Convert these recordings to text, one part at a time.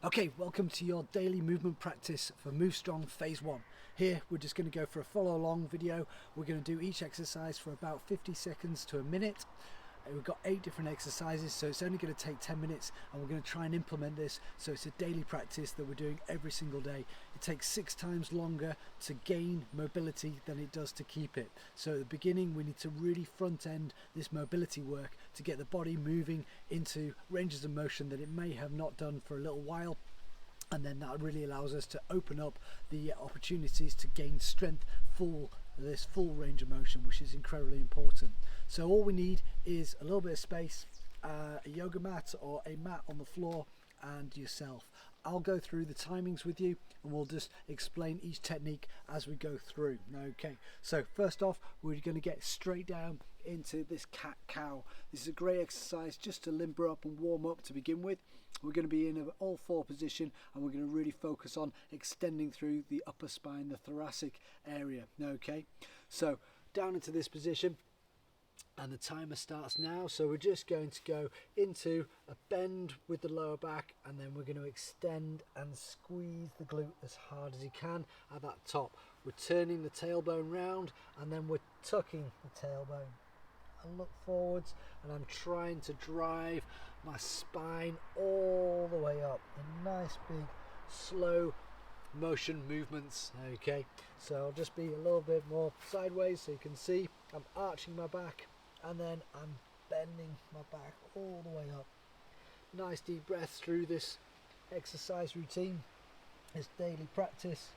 Okay, welcome to your daily movement practice for Move Strong Phase 1. Here we're just going to go for a follow along video. We're going to do each exercise for about 50 seconds to a minute. We've got 8 different exercises, so it's only going to take 10 minutes, and we're going to try and implement this so it's a daily practice that we're doing every single day. It takes 6 times longer to gain mobility than it does to keep it. So at the beginning we need to really front end this mobility work to get the body moving into ranges of motion that it may have not done for a little while. And then that really allows us to open up the opportunities to gain strength this full range of motion, which is incredibly important. So all we need is a little bit of space, a yoga mat or a mat on the floor, and yourself. I'll go through the timings with you and we'll just explain each technique as we go through. Okay, so first off, we're going to get straight down into this cat-cow. This is a great exercise just to limber up and warm up to begin with. We're going to be in an all-4 position, and we're going to really focus on extending through the upper spine, the thoracic area. Okay, so down into this position, and the timer starts now. So we're just going to go into a bend with the lower back, and then we're going to extend and squeeze the glute as hard as you can at that top. We're turning the tailbone round, and then we're tucking the tailbone and look forwards, and I'm trying to drive my spine all the way up in nice big slow motion movements. Okay, so I'll just be a little bit more sideways so you can see I'm arching my back, and then I'm bending my back all the way up. Nice deep breaths through this exercise routine, this daily practice.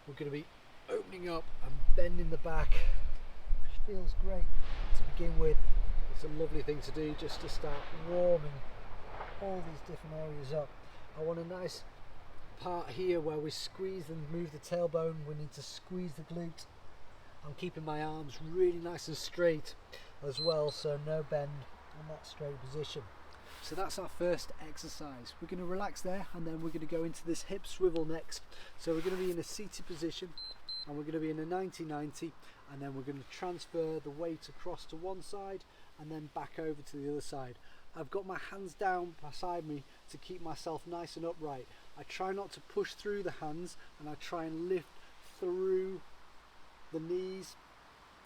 We're going to be opening up and bending the back, which feels great to begin with. It's a lovely thing to do just to start warming all these different areas up. I want a nice part here where we squeeze and move the tailbone. We need to squeeze the glute. I'm keeping my arms really nice and straight as well, so no bend on that straight position. So that's our first exercise. We're going to relax there, and then we're going to go into this hip swivel next. So we're going to be in a seated position, and we're going to be in a 90-90, and then we're going to transfer the weight across to one side and then back over to the other side. I've got my hands down beside me to keep myself nice and upright. I try not to push through the hands, and I try and lift through the knees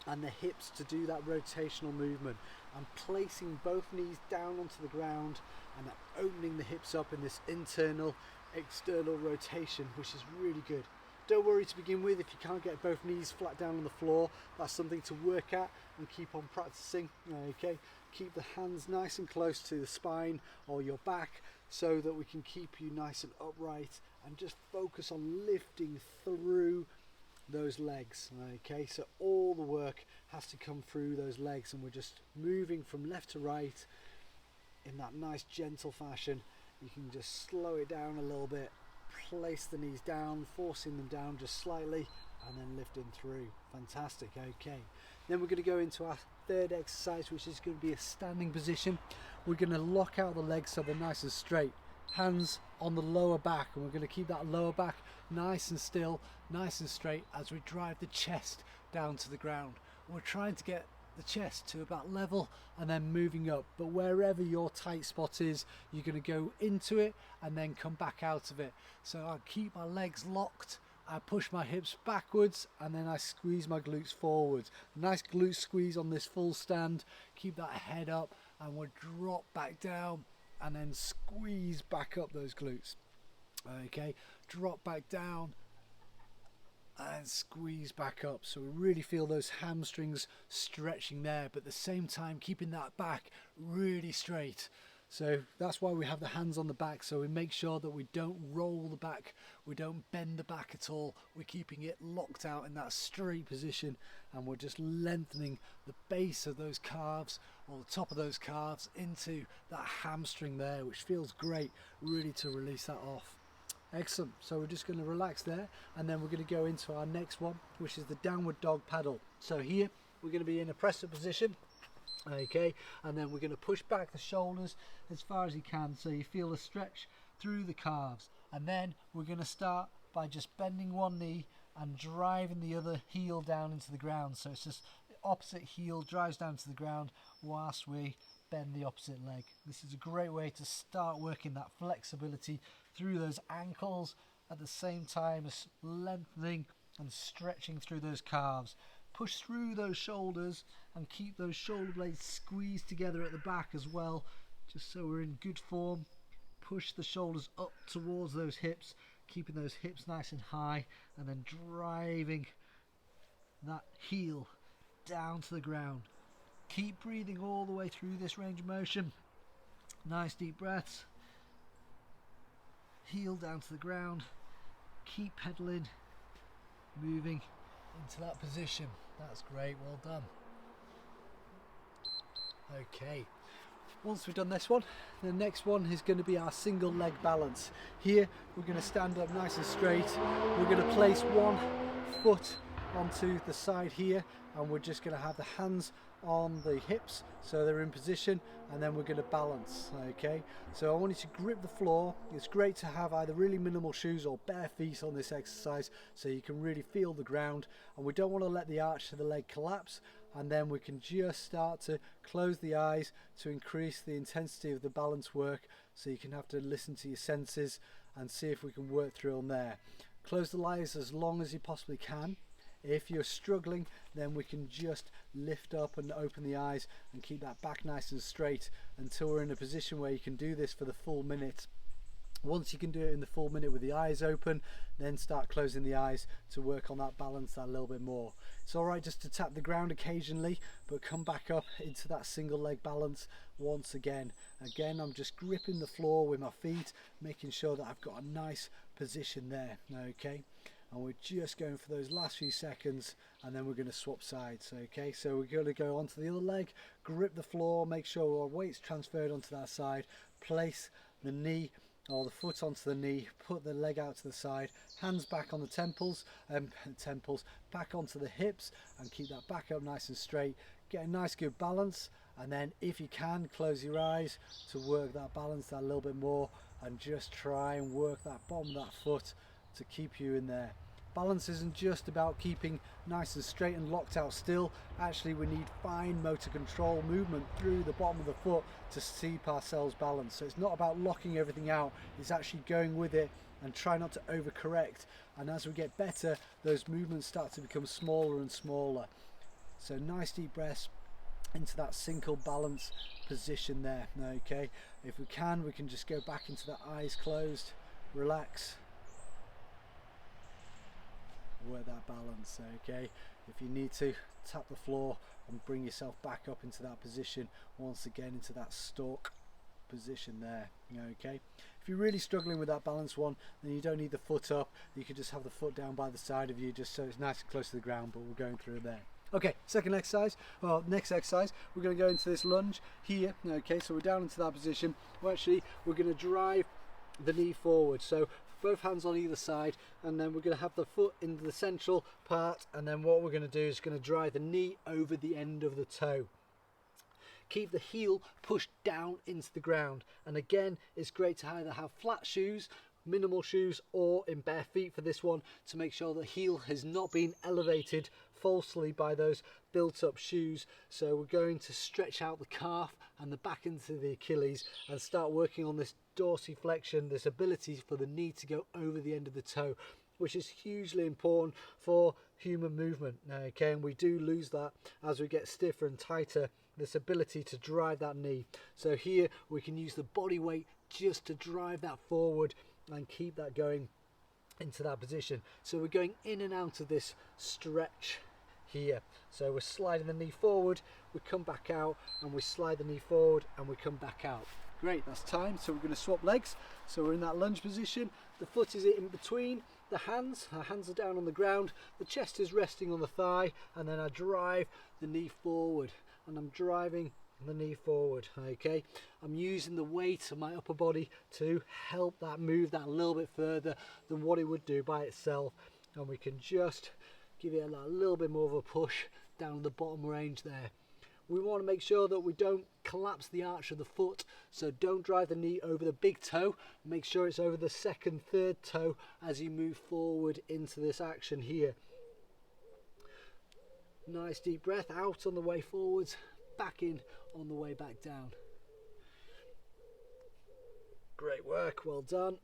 and the hips to do that rotational movement. I'm placing both knees down onto the ground and opening the hips up in this internal external rotation, which is really good. Don't worry to begin with if you can't get both knees flat down on the floor. That's something to work at and keep on practicing. Okay, keep the hands nice and close to the spine or your back so that we can keep you nice and upright, and just focus on lifting through those legs. Okay, so all the work has to come through those legs, and we're just moving from left to right in that nice gentle fashion. You can just slow it down a little bit, place the knees down, forcing them down just slightly, and then lifting through. Fantastic. Okay, then we're going to go into our third exercise, which is going to be a standing position. We're going to lock out the legs so they're nice and straight, hands on the lower back, and we're going to keep that lower back nice and still, nice and straight as we drive the chest down to the ground. We're trying to get the chest to about level and then moving up, but wherever your tight spot is, you're going to go into it and then come back out of it. So I keep my legs locked, I push my hips backwards, and then I squeeze my glutes forwards. Nice glute squeeze on this full stand. Keep that head up, and we'll drop back down and then squeeze back up those glutes. Okay, drop back down and squeeze back up, so we really feel those hamstrings stretching there, but at the same time keeping that back really straight. So that's why we have the hands on the back, so we make sure that we don't roll the back, we don't bend the back at all. We're keeping it locked out in that straight position, and we're just lengthening the base of those calves, or the top of those calves, into that hamstring there, which feels great, really, to release that off. Excellent. So we're just going to relax there, and then we're going to go into our next one, which is the downward dog paddle. So here we're going to be in a presser position. Okay, and then we're going to push back the shoulders as far as you can, so you feel a stretch through the calves, and then we're going to start by just bending one knee and driving the other heel down into the ground. So it's just the opposite heel drives down to the ground whilst we bend the opposite leg. This is a great way to start working that flexibility through those ankles at the same time as lengthening and stretching through those calves. Push through those shoulders and keep those shoulder blades squeezed together at the back as well, just so we're in good form. Push the shoulders up towards those hips, keeping those hips nice and high, and then driving that heel down to the ground. Keep breathing all the way through this range of motion. Nice deep breaths. Heel down to the ground. Keep pedaling, moving into that position. That's great, well done. Okay, once we've done this one, the next one is going to be our single leg balance. Here we're going to stand up nice and straight. We're going to place one foot onto the side here, and we're just going to have the hands on the hips so they're in position, and then we're going to balance. Okay, so I want you to grip the floor. It's great to have either really minimal shoes or bare feet on this exercise so you can really feel the ground, and we don't want to let the arch of the leg collapse, and then we can just start to close the eyes to increase the intensity of the balance work, so you can have to listen to your senses and see if we can work through them there. Close the eyes as long as you possibly can. If you're struggling, then we can just lift up and open the eyes and keep that back nice and straight until we're in a position where you can do this for the full minute. Once you can do it in the full minute with the eyes open, then start closing the eyes to work on that balance that little bit more. It's alright just to tap the ground occasionally, but come back up into that single leg balance once again. Again, I'm just gripping the floor with my feet, making sure that I've got a nice position there. Okay, and we're just going for those last few seconds, and then we're going to swap sides. Okay, so we're going to go onto the other leg, grip the floor, make sure our weight's transferred onto that side, place the knee or the foot onto the knee, put the leg out to the side, hands back on the temples, back onto the hips, and keep that back up nice and straight. Get a nice good balance, and then if you can, close your eyes to work that balance that little bit more, and just try and work that bottom of that foot to keep you in there. Balance isn't just about keeping nice and straight and locked out still. Actually, we need fine motor control movement through the bottom of the foot to keep ourselves balanced. So it's not about locking everything out, it's actually going with it and try not to overcorrect. And as we get better, those movements start to become smaller and smaller. So nice deep breaths into that single balance position there. Okay, if we can just go back into the eyes closed, relax, work that balance. Okay, if you need to, tap the floor and bring yourself back up into that position once again, into that stalk position there. Okay, if you're really struggling with that balance one, then you don't need the foot up, you can just have the foot down by the side of you just so it's nice and close to the ground, but we're going through there. Okay, second exercise, well, next exercise, we're going to go into this lunge here. Okay, so we're down into that position. We're going to drive the knee forward, so both hands on either side, and then we're going to have the foot in the central part, and then what we're going to do is going to drive the knee over the end of the toe. Keep the heel pushed down into the ground, and again, it's great to either have flat shoes, minimal shoes, or in bare feet for this one, to make sure the heel has not been elevated falsely by those built up shoes. So we're going to stretch out the calf and the back into the Achilles and start working on this dorsiflexion, this ability for the knee to go over the end of the toe, which is hugely important for human movement. Okay, and we do lose that as we get stiffer and tighter, this ability to drive that knee. So here we can use the body weight just to drive that forward and keep that going into that position. So we're going in and out of this stretch here. So we're sliding the knee forward, we come back out, and we slide the knee forward and we come back out. Great, that's time. So we're going to swap legs. So we're in that lunge position, the foot is in between the hands, our hands are down on the ground, the chest is resting on the thigh, and then I drive the knee forward, and I'm driving the knee forward. Okay, I'm using the weight of my upper body to help that move that a little bit further than what it would do by itself, and we can just give it a little bit more of a push down the bottom range there. We want to make sure that we don't collapse the arch of the foot, so don't drive the knee over the big toe, make sure it's over the second, third toe as you move forward into this action here. Nice deep breath out on the way forwards, back in on the way back down. Great work, well done.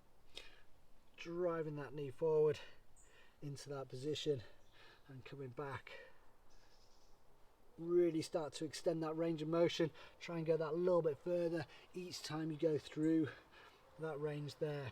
driving that knee forward into that position and coming back. Really start to extend that range of motion. Try and go that a little bit further each time you go through that range there.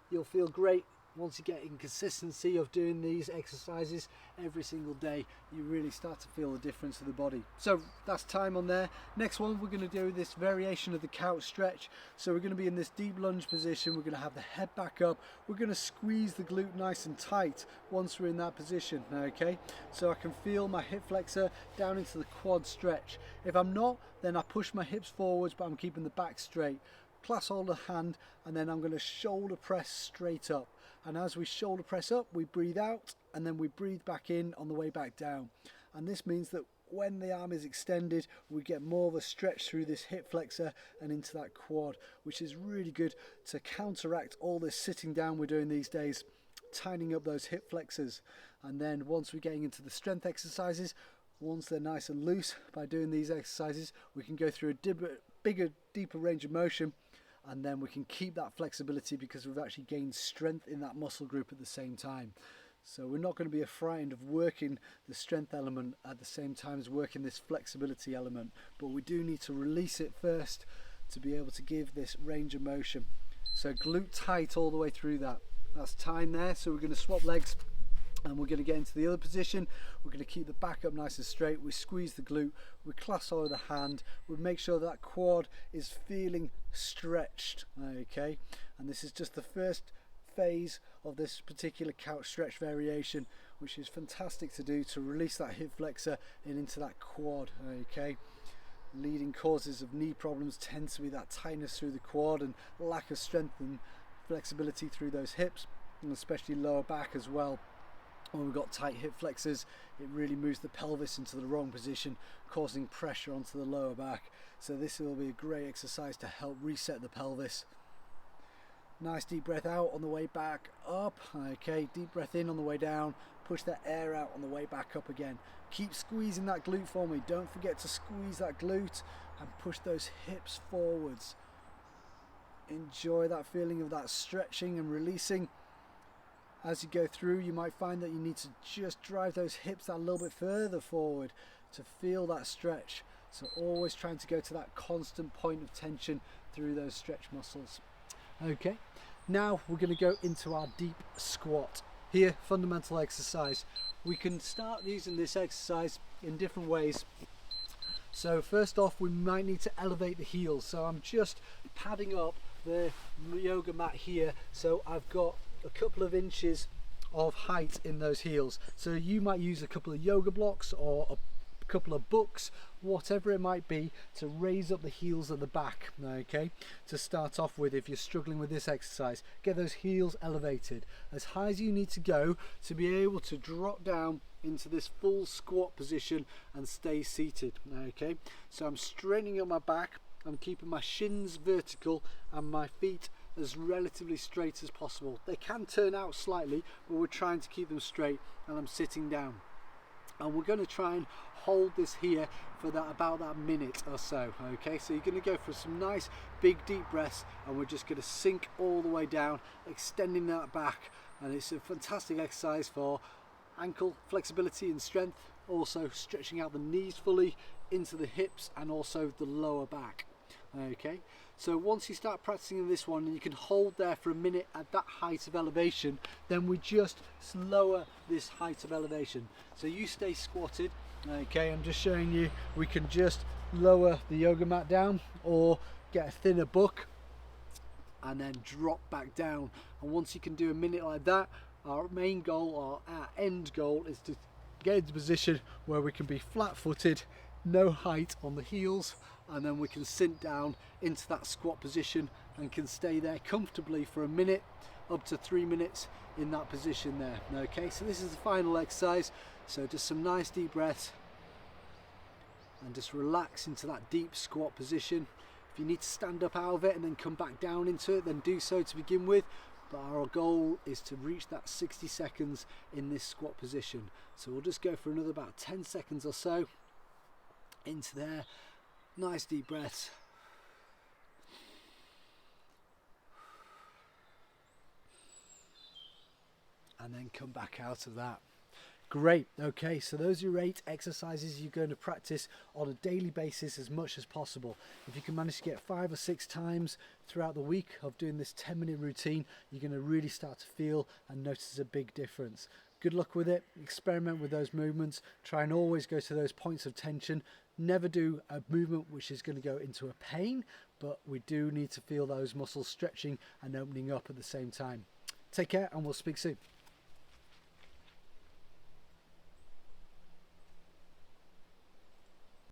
You'll feel great once you get in consistency of doing these exercises every single day. You really start to feel the difference of the body. So that's time on there. Next one, we're going to do this variation of the couch stretch. So we're going to be in this deep lunge position. We're going to have the head back up. We're going to squeeze the glute nice and tight once we're in that position. Okay, so I can feel my hip flexor down into the quad stretch. If I'm not, then I push my hips forwards, but I'm keeping the back straight. Clasp hold of hand, and then I'm going to shoulder press straight up. And as we shoulder press up, we breathe out, and then we breathe back in on the way back down. And this means that when the arm is extended, we get more of a stretch through this hip flexor and into that quad, which is really good to counteract all this sitting down we're doing these days, tightening up those hip flexors. And then once we're getting into the strength exercises, once they're nice and loose by doing these exercises, we can go through a bigger, deeper range of motion, and then we can keep that flexibility because we've actually gained strength in that muscle group at the same time. So we're not going to be frightened of working the strength element at the same time as working this flexibility element, but we do need to release it first to be able to give this range of motion. So glute tight all the way through that. That's time there. So we're going to swap legs and we're going to get into the other position. We're going to keep the back up nice and straight. We squeeze the glute, we clasp over the hand, we make sure that quad is feeling stretched. Okay, and this is just the first phase of this particular couch stretch variation, which is fantastic to do to release that hip flexor and into that quad. Okay, leading causes of knee problems tend to be that tightness through the quad and lack of strength and flexibility through those hips, and especially lower back as well. When we've got tight hip flexors, it really moves the pelvis into the wrong position, causing pressure onto the lower back. So this will be a great exercise to help reset the pelvis. Nice deep breath out on the way back up. Okay, deep breath in on the way down. Push that air out on the way back up again. Keep squeezing that glute for me. Don't forget to squeeze that glute and push those hips forwards. Enjoy that feeling of that stretching and releasing. As you go through, you might find that you need to just drive those hips that little bit further forward to feel that stretch. So always trying to go to that constant point of tension through those stretch muscles. Okay, now we're going to go into our deep squat. Here, fundamental exercise. We can start using this exercise in different ways. So first off, we might need to elevate the heels. So I'm just padding up the yoga mat here, so I've got a couple of inches of height in those heels. So you might use a couple of yoga blocks or a couple of books, whatever it might be, to raise up the heels at the back. Okay, to start off with, if you're struggling with this exercise, get those heels elevated as high as you need to go to be able to drop down into this full squat position and stay seated. Okay, so I'm straightening up my back, I'm keeping my shins vertical and my feet as relatively straight as possible. They can turn out slightly, but we're trying to keep them straight, and I'm sitting down. And we're going to try and hold this here for about that minute or so. Okay, so you're going to go for some nice big deep breaths, and we're just going to sink all the way down, extending that back. And it's a fantastic exercise for ankle flexibility and strength, also stretching out the knees fully into the hips and also the lower back. Okay, so once you start practicing this one and you can hold there for a minute at that height of elevation, then we just lower this height of elevation. So you stay squatted. Okay, I'm just showing you, we can just lower the yoga mat down or get a thinner book and then drop back down. And once you can do a minute like that, our main goal or our end goal is to get into a position where we can be flat-footed, no height on the heels, and then we can sink down into that squat position and can stay there comfortably for a minute up to 3 minutes in that position there. Okay, so this is the final exercise. So just some nice deep breaths and just relax into that deep squat position. If you need to stand up out of it and then come back down into it, then do so to begin with. But our goal is to reach that 60 seconds in this squat position. So we'll just go for another about 10 seconds or so into there. Nice deep breaths. and then come back out of that. Great. Okay, so those are your 8 exercises you're going to practice on a daily basis as much as possible. If you can manage to get 5 or 6 times throughout the week of doing this 10-minute routine, you're going to really start to feel and notice a big difference. Good luck with it. Experiment with those movements. Try and always go to those points of tension. Never do a movement which is going to go into a pain, but we do need to feel those muscles stretching and opening up at the same time. Take care, and we'll speak soon.